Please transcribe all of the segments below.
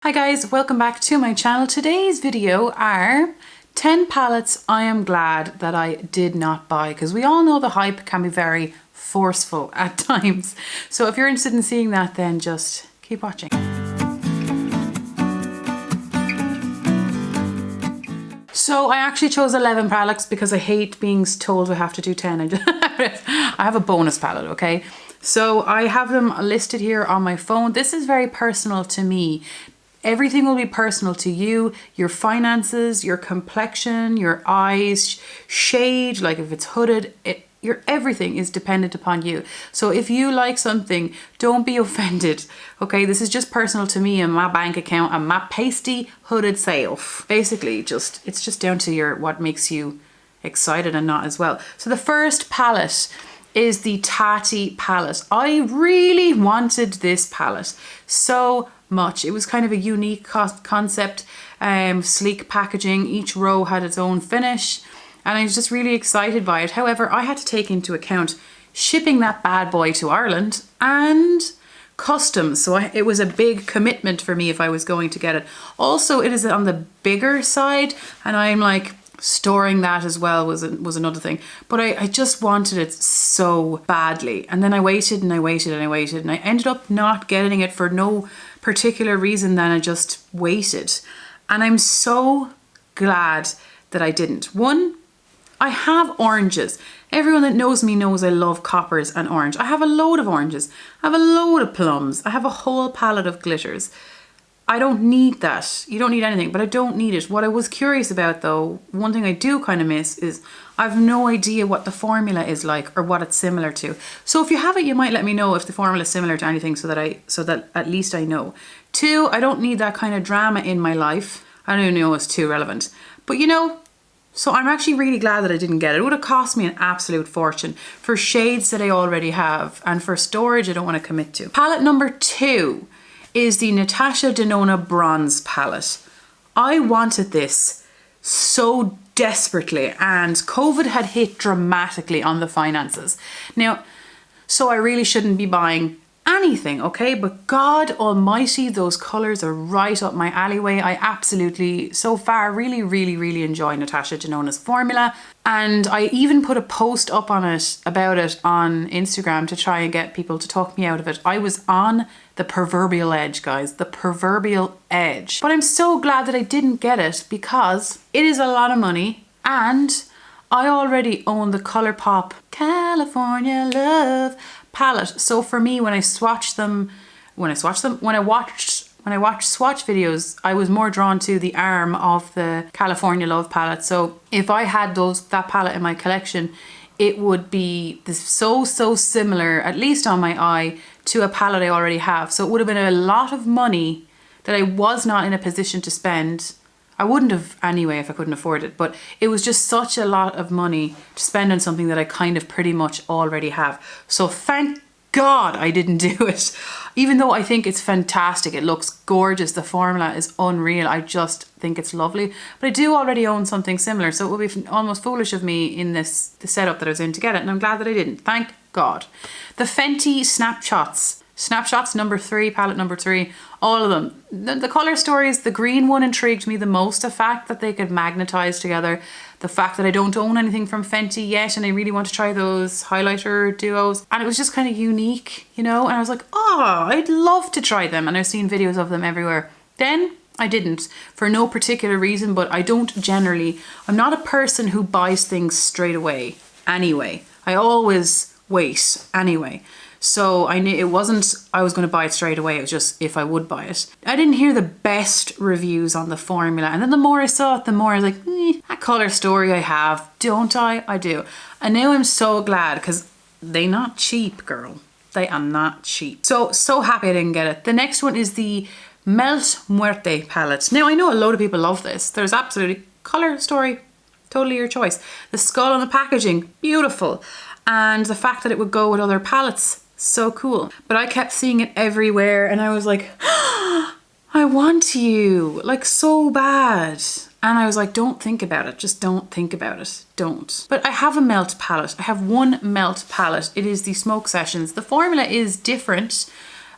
Hi guys, welcome back to my channel. Today's video are 10 palettes I am glad that I did not buy, because we all know the hype can be very forceful at times. So if you're interested in seeing that, then just keep watching. So I actually chose 11 palettes because I hate being told I have to do 10. I have a bonus palette, okay? So I have them listed here on my phone. This is very personal to me. Everything will be personal to you, your finances, your complexion, your eyes, shade, like if it's hooded, your everything is dependent upon you. So if you like something, don't be offended, okay? This is just personal to me and my bank account and my pasty hooded self. Basically, it's just down to what makes you excited and not as well. So the first palette is the Tatty Palace. I really wanted this palette so much. It was kind of a unique concept, sleek packaging. Each row had its own finish and I was just really excited by it. However, I had to take into account shipping that bad boy to Ireland and customs. So it was a big commitment for me if I was going to get it. Also, it is on the bigger side and I'm like, storing that as well was another thing. But I just wanted it so badly. And then I waited and I waited and I waited and I ended up not getting it for no particular reason than I just waited. And I'm so glad that I didn't. One, I have oranges. Everyone that knows me knows I love coppers and orange. I have a load of oranges. I have a load of plums. I have a whole palette of glitters. I don't need that. You don't need anything, but I don't need it. What I was curious about though, one thing I do kind of miss is I've no idea what the formula is like or what it's similar to. So if you have it, you might let me know if the formula is similar to anything so that at least I know. Two, I don't need that kind of drama in my life. I don't even know it's too relevant, but you know, so I'm actually really glad that I didn't get it. It would have cost me an absolute fortune for shades that I already have and for storage I don't want to commit to. Palette number 2 is the Natasha Denona Bronze palette. I wanted this so desperately and COVID had hit dramatically on the finances. Now, so I really shouldn't be buying anything, okay? But God almighty, those colors are right up my alleyway. I absolutely, so far, really, really, really enjoy Natasha Denona's formula. And I even put a post up on it, about it on Instagram to try and get people to talk me out of it. I was on the proverbial edge, guys, the proverbial edge. But I'm so glad that I didn't get it because it is a lot of money and I already own the Colourpop California Love palette. So for me, when I watched swatch videos, I was more drawn to the arm of the California Love palette. So if I had that palette in my collection, it would be so similar, at least on my eye, to a palette I already have. So it would have been a lot of money that I was not in a position to spend. I wouldn't have anyway if I couldn't afford it, but it was just such a lot of money to spend on something that I kind of pretty much already have. So thank God I didn't do it. Even though I think it's fantastic, it looks gorgeous, the formula is unreal, I just think it's lovely. But I do already own something similar, so it would be almost foolish of me in the setup that I was in to get it, and I'm glad that I didn't, thank God. The Fenty Snapshots number 3, palette number 3, all of them. The color stories, the green one intrigued me the most. The fact that they could magnetize together, the fact that I don't own anything from Fenty yet and I really want to try those highlighter duos. And it was just kind of unique, you know? And I was like, oh, I'd love to try them. And I've seen videos of them everywhere. Then I didn't, for no particular reason, but I don't generally, I'm not a person who buys things straight away anyway. I always wait anyway. So I knew it wasn't I was going to buy it straight away, it was just if I would buy it. I didn't hear the best reviews on the formula, and then the more I saw it, the more I was like, that colour story I have, don't I? I do. And now I'm so glad because they not cheap, girl. They are not cheap. So happy I didn't get it. The next one is the Melt Muerte palette. Now I know a load of people love this. There's absolutely colour story, totally your choice. The skull on the packaging, beautiful. And the fact that it would go with other palettes, so cool. But I kept seeing it everywhere and I was like, I want you, like so bad. And I was like, don't think about it. Just don't think about it. Don't. But I have a melt palette. I have one melt palette. It is the Smoke Sessions. The formula is different.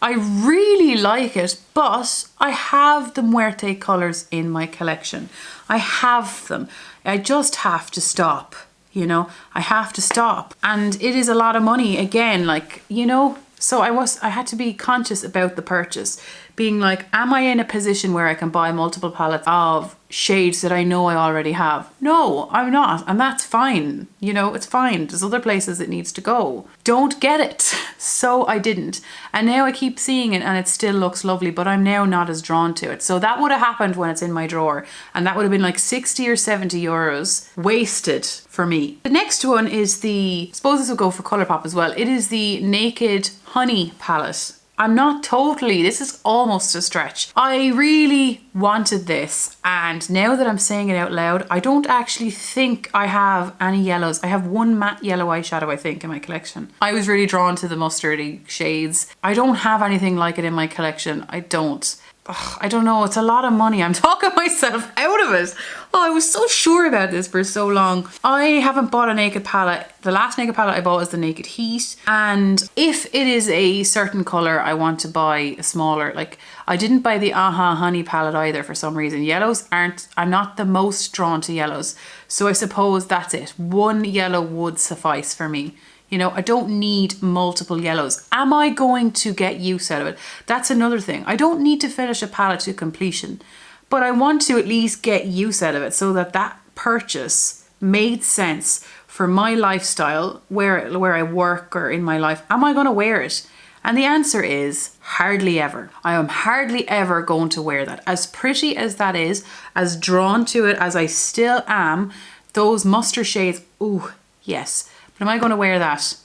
I really like it, but I have the Muerte colours in my collection. I have them. I just have to stop, you know, I have to stop. And it is a lot of money again, like, you know, so I had to be conscious about the purchase, being like, am I in a position where I can buy multiple palettes of shades that I know I already have? No, I'm not. And that's fine. You know, it's fine. There's other places it needs to go. Don't get it. So I didn't. And now I keep seeing it and it still looks lovely, but I'm now not as drawn to it. So that would have happened when it's in my drawer. And that would have been like 60 or 70 euros wasted for me. The next one is I suppose this will go for Colourpop as well. It is the Naked Honey palette. I'm not totally, this is almost a stretch. I really wanted this, and now that I'm saying it out loud, I don't actually think I have any yellows. I have one matte yellow eyeshadow, I think, in my collection. I was really drawn to the mustardy shades. I don't have anything like it in my collection. I don't. Ugh, I don't know, it's a lot of money. I'm talking myself out of it. Oh, I was so sure about this for so long. I haven't bought a naked palette. The last naked palette I bought was the Naked Heat. And if it is a certain colour, I want to buy a smaller, like I didn't buy the Aha Honey palette either for some reason. Yellows I'm not the most drawn to yellows. So I suppose that's it. One yellow would suffice for me. You know, I don't need multiple yellows. Am I going to get use out of it? That's another thing. I don't need to finish a palette to completion, but I want to at least get use out of it so that that purchase made sense for my lifestyle, where I work or in my life. Am I going to wear it? And the answer is hardly ever. I am hardly ever going to wear that. As pretty as that is, as drawn to it as I still am, those mustard shades, ooh, yes. But am I going to wear that?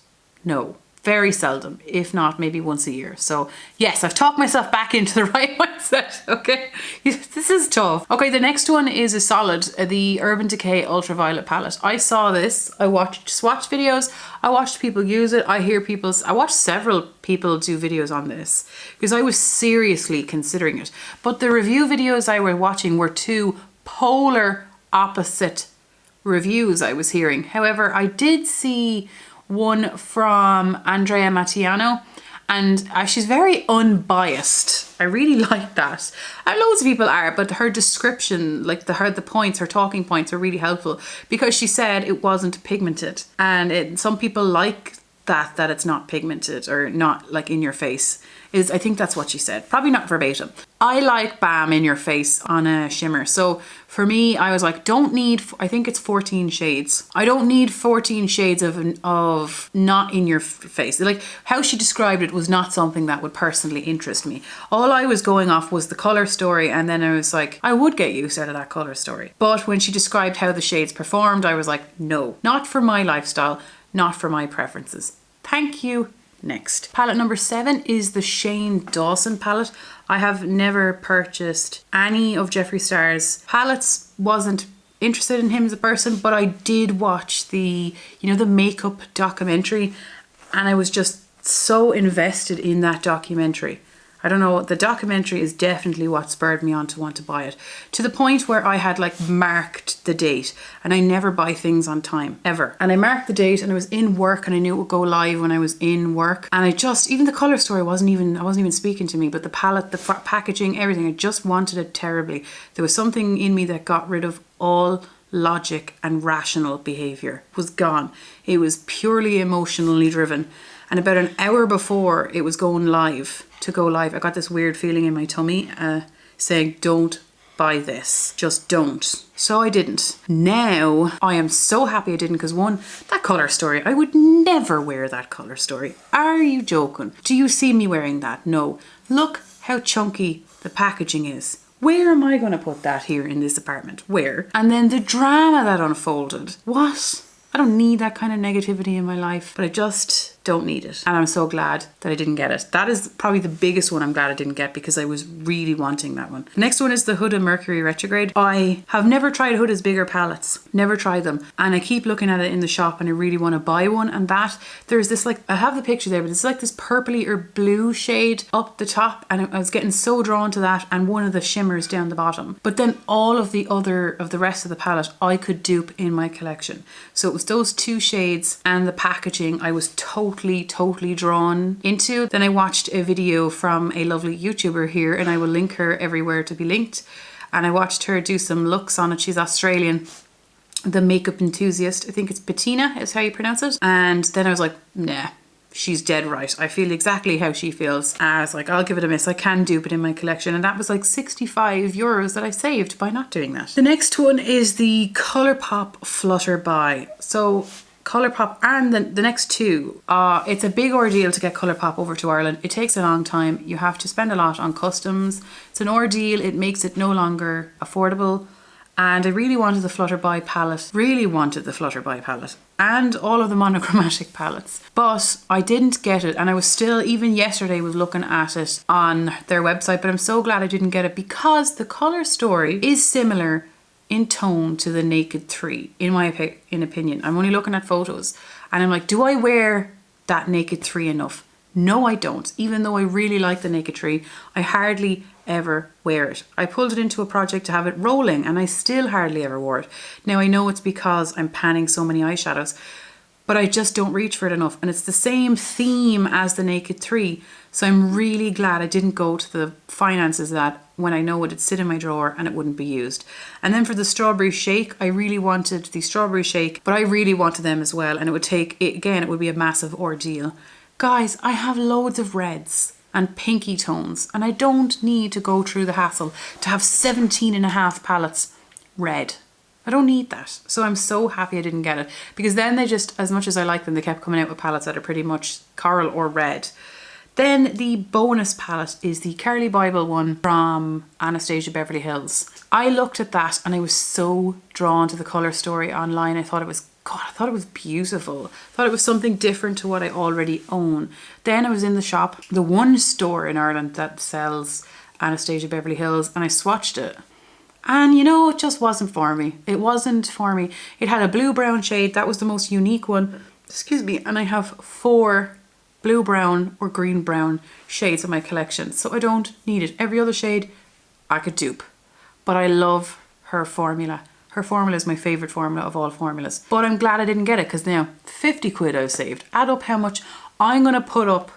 No. Very seldom, if not maybe once a year. So yes, I've talked myself back into the right mindset, okay? This is tough. Okay, the next one is a solid, the Urban Decay Ultravilot palette. I saw this, I watched swatch videos, I watched people use it, I watched several people do videos on this because I was seriously considering it. But the review videos I were watching were two polar opposite reviews I was hearing. However, I did see one from Andrea Mattiano, and she's very unbiased. I really like that. And loads of people are, but her description, like her talking points are really helpful because she said it wasn't pigmented, and some people like that it's not pigmented or not like in your face. I think that's what she said. Probably not verbatim. I like bam in your face on a shimmer. So for me, I was like, don't need, I think it's 14 shades. I don't need 14 shades of not in your face. Like how she described it was not something that would personally interest me. All I was going off was the color story. And then I was like, I would get use out of that color story. But when she described how the shades performed, I was like, no, not for my lifestyle, not for my preferences. Thank you. Next. Palette number 7 is the Shane Dawson palette. I have never purchased any of Jeffree Star's palettes. Wasn't interested in him as a person, but I did watch the makeup documentary, and I was just so invested in that documentary. I don't know, the documentary is definitely what spurred me on to want to buy it. To the point where I had like marked the date, and I never buy things on time, ever. And I marked the date and I was in work and I knew it would go live when I was in work. And even the color story I wasn't even speaking to me, but the palette, the packaging, everything, I just wanted it terribly. There was something in me that got rid of all logic and rational behavior. It was gone. It was purely emotionally driven. And about an hour before it was going live, I got this weird feeling in my tummy saying, don't buy this. Just don't. So I didn't. Now I am so happy I didn't, because one, that colour story, I would never wear that colour story. Are you joking? Do you see me wearing that? No. Look how chunky the packaging is. Where am I going to put that here in this apartment? Where? And then the drama that unfolded. What? I don't need that kind of negativity in my life, but I just don't need it. And I'm so glad that I didn't get it. That is probably the biggest one I'm glad I didn't get, because I was really wanting that one. The next one is the Huda Mercury Retrograde. I have never tried Huda's bigger palettes. Never tried them. And I keep looking at it in the shop and I really want to buy one. And there's this, like, I have the picture there, but it's like this purpley or blue shade up the top. And I was getting so drawn to that, and one of the shimmers down the bottom. But then all of the rest of the palette I could dupe in my collection. So it was those two shades and the packaging I was totally totally drawn into. Then I watched a video from a lovely YouTuber here, and I will link her everywhere to be linked. And I watched her do some looks on it. She's Australian. The Makeup Enthusiast. I think it's Bettina is how you pronounce it. And then I was like, nah. She's dead right. I feel exactly how she feels. I was like, I'll give it a miss. I can dupe it in my collection. And that was like 65 euros that I saved by not doing that. The next one is the Colourpop Flutter By. So Colourpop and the next two, it's a big ordeal to get Colourpop over to Ireland. It takes a long time. You have to spend a lot on customs. It's an ordeal. It makes it no longer affordable. And I really wanted the Flutter By palette, and all of the monochromatic palettes. But I didn't get it, and I was still, even yesterday, was looking at it on their website, but I'm so glad I didn't get it because the colour story is similar in tone to the Naked 3, in my opinion. I'm only looking at photos, and I'm like, do I wear that Naked 3 enough? No, I don't. Even though I really like the Naked 3, I hardly ever wear it. I pulled it into a project to have it rolling and I still hardly ever wore it. Now I know it's because I'm panning so many eyeshadows, but I just don't reach for it enough. And it's the same theme as the Naked 3. So I'm really glad I didn't go to the finances of that when I know it'd sit in my drawer and it wouldn't be used. And then for the Strawberry Shake, I really wanted the Strawberry Shake, but I really wanted them as well. And it would take, again, it would be a massive ordeal. Guys, I have loads of reds and pinky tones, and I don't need to go through the hassle to have 17.5 palettes red. I don't need that. So I'm so happy I didn't get it, because then they just, as much as I like them, they kept coming out with palettes that are pretty much coral or red. Then the bonus palette is the Carli Bybel one from Anastasia Beverly Hills. I looked at that and I was so drawn to the colour story online. I thought it was, God, I thought it was beautiful. I thought it was something different to what I already own. Then I was in the shop, the one store in Ireland that sells Anastasia Beverly Hills, and I swatched it. And you know, it just wasn't for me. It wasn't for me. It had a blue-brown shade. That was the most unique one. Excuse me. And I have 4 blue-brown or green-brown shades in my collection. So I don't need it. Every other shade I could dupe. But I love her formula. Her formula is my favourite formula of all formulas. But I'm glad I didn't get it, because now 50 quid I've saved. Add up how much I'm going to put up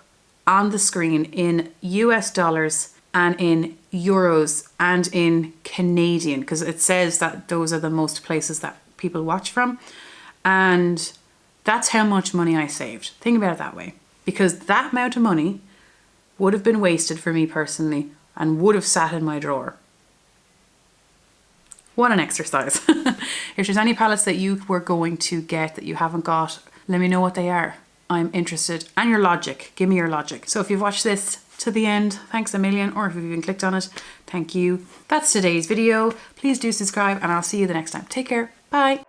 on the screen in US dollars and in euros and in Canadian, because it says that those are the most places that people watch from. And that's how much money I saved. Think about it that way. Because that amount of money would have been wasted for me personally and would have sat in my drawer. What an exercise. If there's any palettes that you were going to get that you haven't got, let me know what they are. I'm interested. And your logic. Give me your logic. So if you've watched this to the end, thanks a million. Or if you've even clicked on it, thank you. That's today's video. Please do subscribe and I'll see you the next time. Take care. Bye.